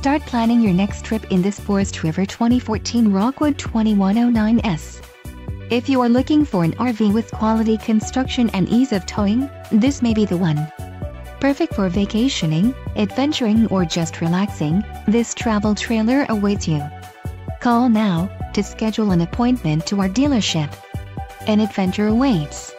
Start planning your next trip in this Forest River 2014 Rockwood 2109S. If you are looking for an RV with quality construction and ease of towing, this may be the one. Perfect for vacationing, adventuring or just relaxing, this travel trailer awaits you. Call now to schedule an appointment to our dealership. An adventure awaits.